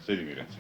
Sedi mi, ragazzi.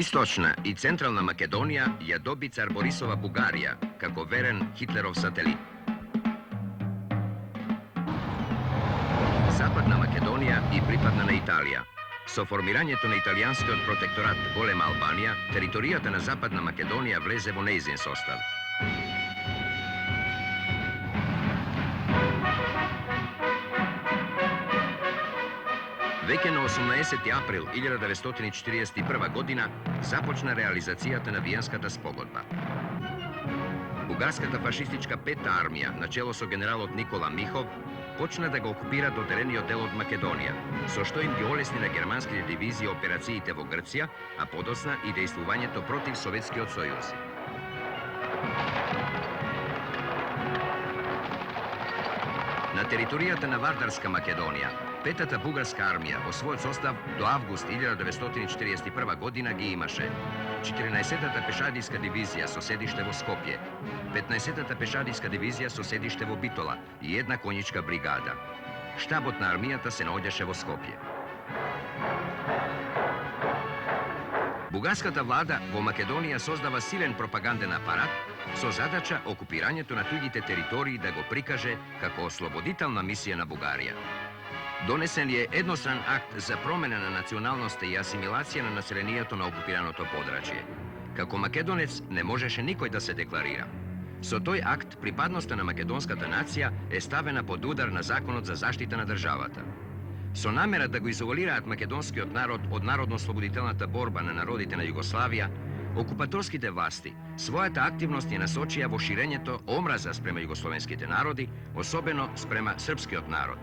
Istočna i centralna Makedonija je dobi car Borisova Bugarija, kako veren Hitlerov satelit. Zapadna Makedonija i pripadna Italija. So formiranjeto na italijanski od protektorat Golema Albanija, teritorijata na Zapadna Makedonija vleze v neizin sostav. Веќе на 18 април 1941 година започна реализацијата на Виенската спогодба. Бугарската фашистичка пета армија, начело со генералот Никола Михов, почна да го окупира дотерениот дел од Македонија, со што им ги олесни на германските дивизии операциите во Грција, а подоцна и дејствувањето против Советскиот сојуз. На територијата на Вардарска Македонија, Петата бугарска армија во својот состав до август 1941 година ги имаше 14-та пешадијска дивизија со седиште во Скопје, 15-та пешадијска дивизија со седиште во Битола и една конјичка бригада. Штабот на армијата се наоѓаше во Скопје. Бугарската влада во Македонија создава силен пропаганден апарат со задача окупирањето на туѓите територии да го прикаже како ослободителна мисија на Бугарија. Донесен ли е едностран акт за промена на националноста и асимилација на населението на окупираното подрачје. Како македонец не можеше никој да се декларира. Со тој акт припадноста на македонската нација е ставена под удар на законот за заштита на државата. Со намера да го изолираат македонскиот народ од народно-слободителната борба на народите на Југославија, окупаторските власти својата активност ја насочија во ширењето омраза спрема југословенските народи, особено спрема српскиот народ.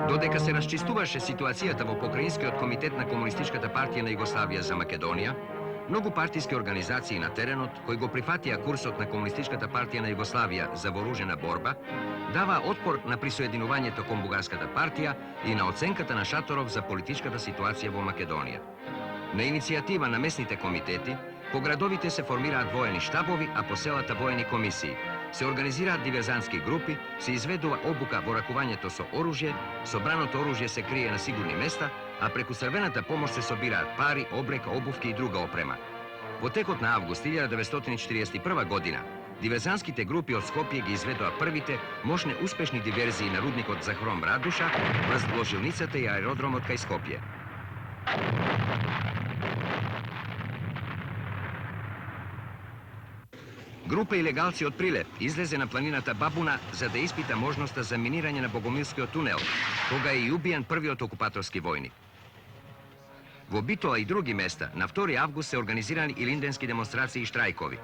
Додека се расчистуваше ситуацијата во Покраинскиот комитет на Комунистичката партија на Југославија за Македонија, многу партиски организации на теренот, кои го прифатија курсот на Комунистичката партија на Југославија за вооружена борба, дава отпор на присоединувањето кон Бугарската партија и на оценката на Шаторов за политичката ситуација во Македонија. На иницијатива на местните комитети, по градовите се формираат воени штабови, а по селата воени комисии. Се организираат диверзантски групи, се изведува обука во ракувањето со оружје, собраното оружје се крие на сигурни места, а преку црвената помош се собираат пари, обрека, обувки и друга опрема. Во текот на август 1941 година, диверзантските групи од Скопје ги изведува првите мощни успешни диверзии на рудникот за хром Радуша, врз ложилницата и аеродромот кај Скопје. Група илегалци од Прилеп излезе на планината Бабуна за да испита можноста за минирање на Богомилскиот тунел, кога е и убиен првиот окупаторски војник. Во Битола и други места на 2 август се организирани и линденски демонстрации и штрajkovi.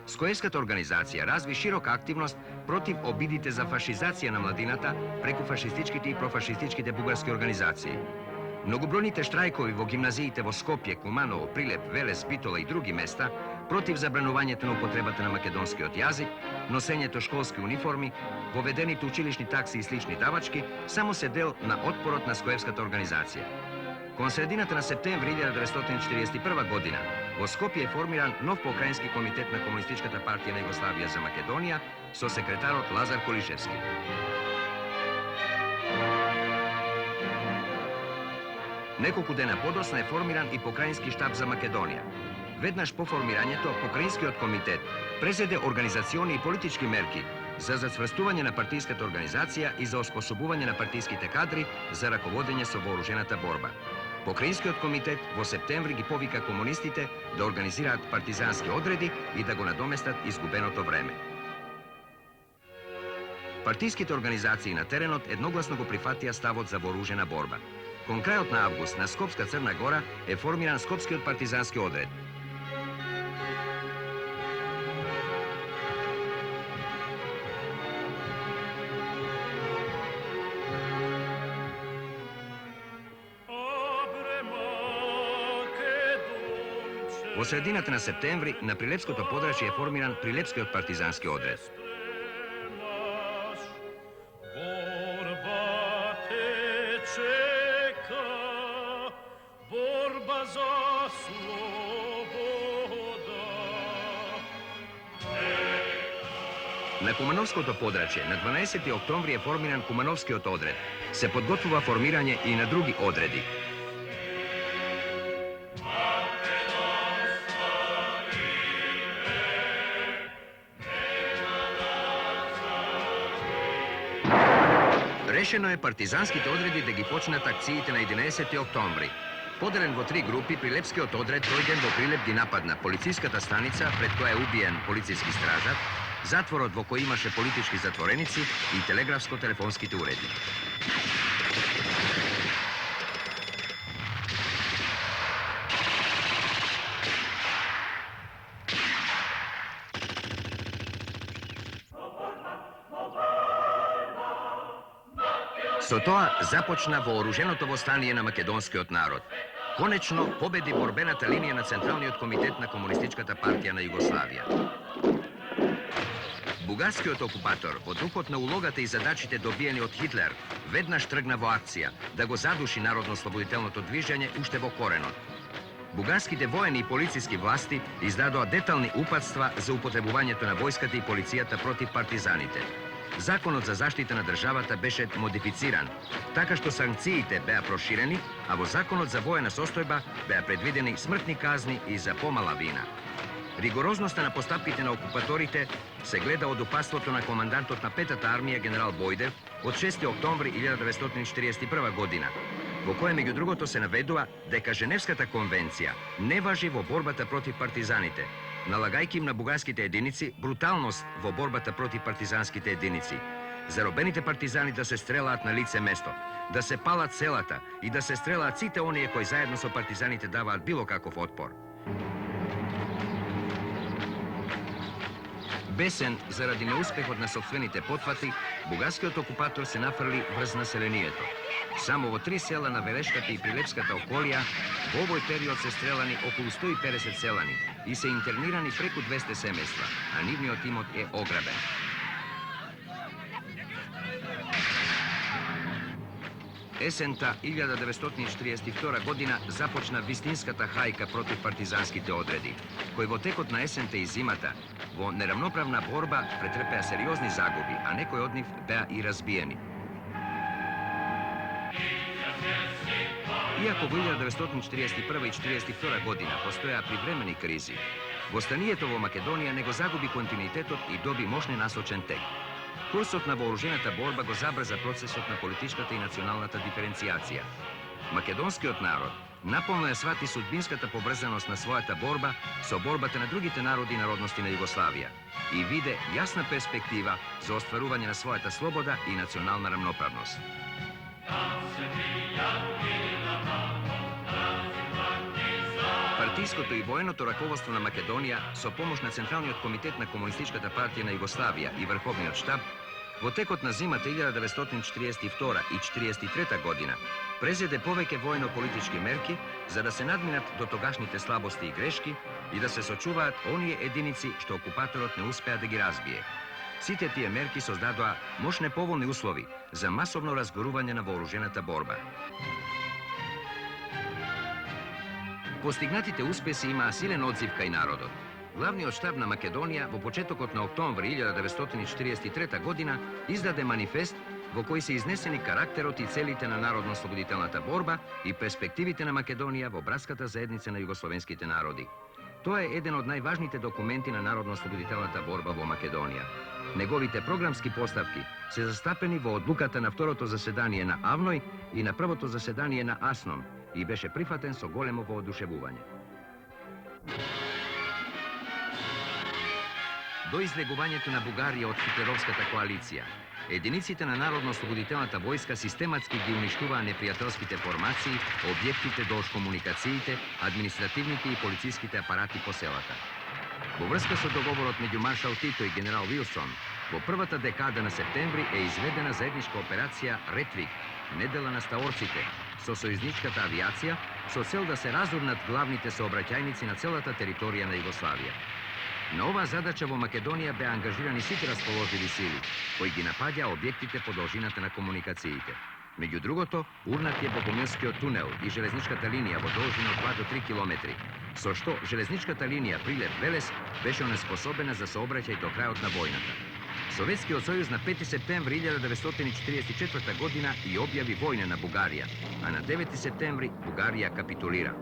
Скоевската организација разви широка активност против обидите за фашизација на младината преку фашистичките и профашистичките бугарски организации. Многобројните штрajkovi во гимназиите во Скопје, Куманово, Прилеп, Велес, Битола и други места против забранувањето на употребата на македонскиот јазик, носењето школски униформи, воведените училишни такси и слични давачки, само се дел на отпорот на Скоевската организација. Кон средината на септември 1941 година во Скопје е формиран нов покрајински комитет на Комунистичката партија на Југославија за Македонија со секретарот Лазар Колишевски. Неколку дена подоцна е формиран и покрајински штаб за Македонија. Веднаш по формирањето, покрајинскиот комитет презеде организациони и политички мерки за зацврстување на партиската организација и за оспособување на партиските кадри за раководење со вооружената борба. Покрајинскиот комитет во септември ги повика комунистите да организираат партизански одреди и да го надоместат изгубеното време. Партиските организации на теренот едногласно го прифатија ставот за вооружена борба. Кон крајот на август на Скопска Црна Гора е формиран Скопскиот партизански одред. Во средината на септември на Прилепското подрачје е формиран Прилепскиот партизански одред. На Кумановското подрачје на 12 октомври е формиран Кумановскиот одред. Се подготвува формирање и на други одреди. Решено е партизанските одреди да ги почнат акциите на 11 октомври. Поделен во 3 групи, Прилепскиот одред дојден во Прилеп ги нападна полициската станица, пред која е убиен полициски стражар, затворот во кој имаше политички затвореници и телеграфско-телефонските уреди. Со тоа започна вооруженото востание на македонскиот народ. Конечно победи борбената линија на Централниот комитет на Комунистичката партија на Југославија. Бугарскиот окупатор, во духот на улогата и задачите добиени од Хитлер, веднаш тргна во акција да го задуши народно-слободителното движење уште во коренот. Бугарските воени и полициски власти издадоа детални упатства за употребувањето на војската и полицијата против партизаните. Законот за заштита на државата беше модифициран, така што санкциите беа проширени, а во Законот за воена состојба беа предвидени смртни казни и за помала вина. Ригорозноста на постапките на окупаторите се гледа од упатството на командантот на Петата армија генерал Бојдев од 6 октомври 1941 година, во која меѓу другото се наведува дека Женевската конвенција не важи во борбата против партизаните, налагајќи им на бугарските единици бруталност во борбата против партизанските единици. Заробените партизани да се стрелаат на лице место, да се палат селата и да се стрелаат сите оние кои заедно со партизаните даваат било каков отпор. Бесен заради неуспехот на сопствените потфати, бугарскиот окупатор се нафрли врз населението. Само во 3 села на Велешката и Прилепската околија во овој период се стрелани околу 150 селани и се интернирани преку 200 семејства, а нивниот имот е ограбен. Есента 1942 година започна вистинската хајка против партизанските одреди, кои во текот на есента и зимата во неравноправна борба претрпеа сериозни загуби, а некои од нив беа и разбиени. Иако во 1941 и 1942 година постојаа привремени кризи, востанието во Македонија не го загуби континуитетот и доби мощно насочен тек. Курсот на вооружената борба го забрза процесот на политичката и националната диференцијација. Македонскиот народ наполно ја свати судбинската побрзаност на својата борба со борбата на другите народи и народности на Југославија и виде јасна перспектива за остварување на својата слобода и национална рамноправност. партиското и военото раководство на Македонија со помош на Централниот комитет на Комунистичката партија на Југославија и Врховниот штаб, во текот на зимата 1942 и 1943 година презеде повеќе воено-политички мерки за да се надминат до тогашните слабости и грешки и да се сочуваат оние единици што окупаторот не успеа да ги разбие. Сите тие мерки создадоа мощне поволни услови за масовно разгорување на вооружената борба. Постигнатите успеси имаа силен одзив кај народот. Главниот штаб на Македонија во почетокот на октомври 1943 година издаде манифест во кој се изнесени карактерот и целите на народно-ослободителната борба и перспективите на Македонија во братската заедница на југословенските народи. Тоа е еден од најважните документи на народно-ослободителната борба во Македонија. Неговите програмски поставки се застапени во одлуката на второто заседание на АВНОј и на првото заседание на АСНОМ и беше прифатен со големо воодушевување. До излегувањето на Бугарија од хитлеровската коалиција, единиците на Народно-ослободителната војска систематски ги уништуваа непријателските формации, објектите долж комуникациите, административните и полициските апарати по селата. Во врска со договорот меѓу маршал Тито и генерал Вилсон, во првата декада на септември е изведена заедничка операција Ретвик, недела на стаорците, со сојузничката авиација, со цел да се разурнат главните сообраќајници на целата територија на Југославија. На оваа задача во Македонија беа ангажирани сите расположливи сили, кои ги напаѓа објектите по должината на комуникациите. Меѓу другото, урнат е Богомилскиот тунел и железничката линија во должина од 2 до 3 километри, со што железничката линија Прилеп-Велес беше онеспособена за сообраќај до крајот на војната. Советскиот сојуз на 5 септември 1944 година и објави војна на Бугарија, а на 9 септември Бугарија капитулира.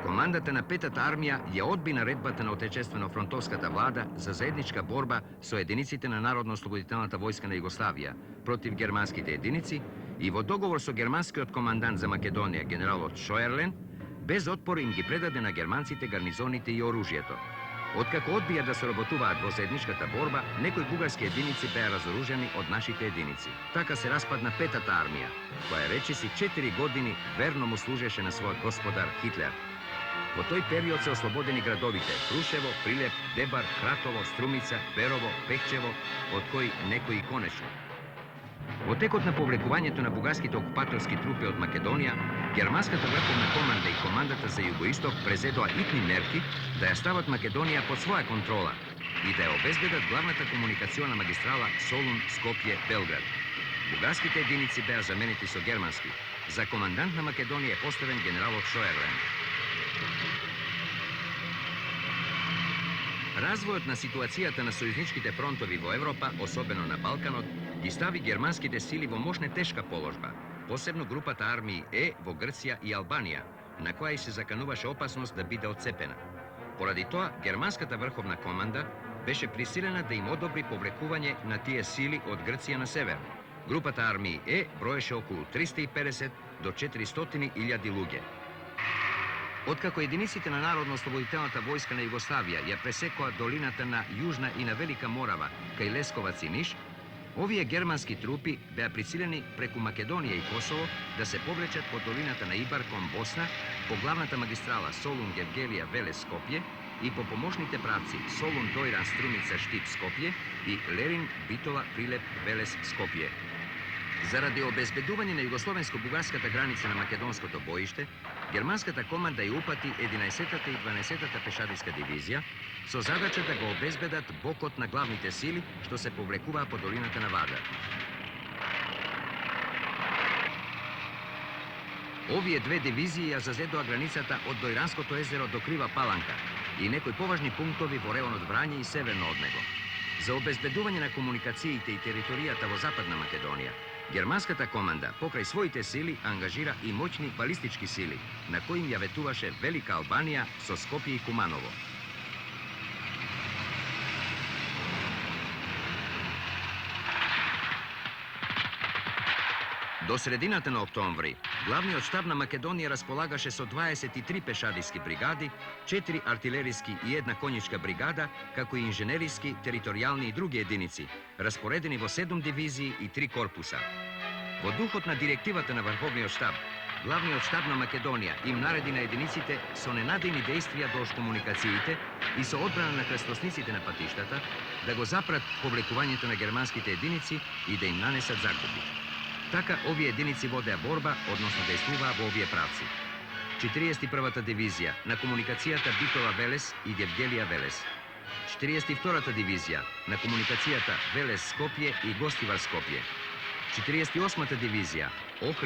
Командата на Петата армија ја одби наредбата на Отечествено-фронтовската влада за заедничка борба со единиците на Народно-ослободителната војска на Југославија против германските единици и во договор со германскиот командант за Македонија генералот Шоерлен, без отпор им ги предаде на германците гарнизоните и оружјето. Откако одбија да соработуваат во заедничката борба, некои бугарски единици беа разоружени од нашите единици. Така се распадна Петата армија, која речиси 4 години верно му служеше на својот господар Хитлер. Во тој период се ослободени градовите Крушево, Прилеп, Дебар, Кратово, Струмица, Берово, Пехчево, од кои некои конечно. Во текот на повлекувањето на бугарските окупаторски трупи од Македонија, германската врховна команда и командата за Југоисток презедоа итни мерки да ја стават Македонија под своја контрола и да ја обезбедат главната комуникациона магистрала Солун-Скопје-Белград. Бугарските единици беа заменети со германски. За командант на Македонија е поставен генералот Шоерлен. Развојот на ситуацијата на сојузничките фронтови во Европа, особено на Балканот, ги стави германските сили во мощна тешка положба, посебно групата армии Е во Грција и Албанија, на која и се закануваше опасност да биде отцепена. Поради тоа, германската врховна команда беше присилена да им одобри повлекување на тие сили од Грција на север. Групата армии Е броеше околу 350 до 400.000 луѓе. Откако единиците на Народно-ослободителната војска на Југославија ја пресекоа долината на Јужна и на Велика Морава кај Лесковац и Ниш, овие германски трупи беа присилени преку Македонија и Косово да се повлечат по долината на Ибар кон Босна, по главната магистрала Солун-Гевгелија-Велес-Скопје и по помошните правци Солун-Дојран-Струмица-Штип-Скопје и Лерин-Битола-Прилеп-Велес-Скопје. Заради обезбедување на југословенско-бугарската граница на македонското боиште, германската команда ја упати 11-та и 12-та пешадиска дивизија со задача да го обезбедат бокот на главните сили што се повлекуваа по долината на Вардар. Овие две дивизии ја зазедоа границата од Дојранското езеро до Крива Паланка и некои поважни пунктови во районот Врање и северно од него. За обезбедување на комуникациите и територијата во Западна Македонија, германската команда покрај своите сили ангажира и моćни балистички сили, на кои им ја ветуваше Велика Албанија со Скопје и Куманово. До средината на октомври, главниот штаб на Македонија располагаше со 23 пешадиски бригади, 4 артилериски и 1 конјичка бригада, како и инженериски, територијални и други единици, распоредени во 7 дивизии и 3 корпуса. Во духот на директивата на Врховниот штаб, Главниот штаб на Македонија им нареди на единиците со ненадејни действија до комуникациите и со одбрана на крстосниците на патиштата да го запрат повлекувањето на германските единици и да им нанесат загуби. Така, овие единици водеа борба, односно действуваа во овие правци. 41-та дивизија на комуникацијата Битова-Велес и Гевгелија-Велес. 42-та дивизија на комуникацијата Велес-Скопје и Гостивар-Скопје. 48-та дивизија Охрид